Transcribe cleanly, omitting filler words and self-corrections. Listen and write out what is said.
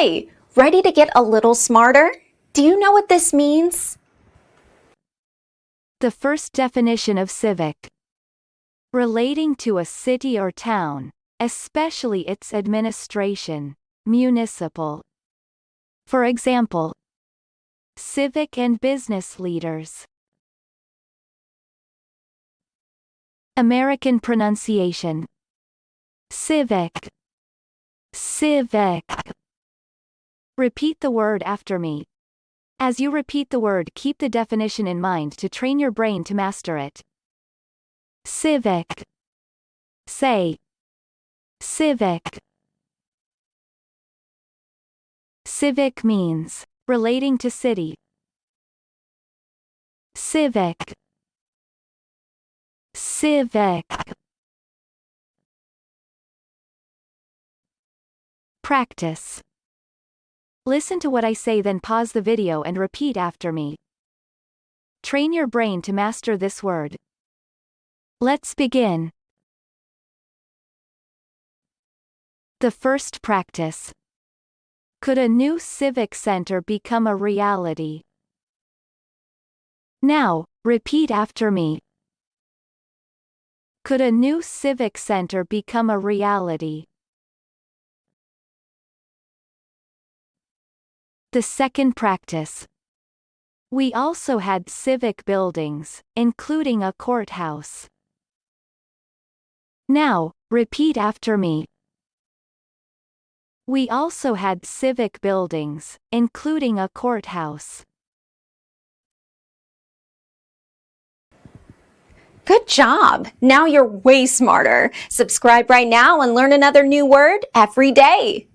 Hi, ready to get a little smarter? Do you know what this means? The first definition of civic. Relating to a city or town, especially its administration, municipal. For example, civic and business leaders. American pronunciation. Civic. Civic. Repeat the word after me. As you repeat the word, keep the definition in mind to train your brain to master it. Civic. Say. Civic. Civic means relating to city. Civic. Civic. Practice. Listen to what I say, then pause the video and repeat after me. Train your brain to master this word. Let's begin. The first practice. Could a new civic center become a reality? Now, repeat after me. Could a new civic center become a reality? The second practice. We also had civic buildings, including a courthouse. Now, repeat after me. We also had civic buildings, including a courthouse. Good job! Now you're way smarter. Subscribe right now and learn another new word every day.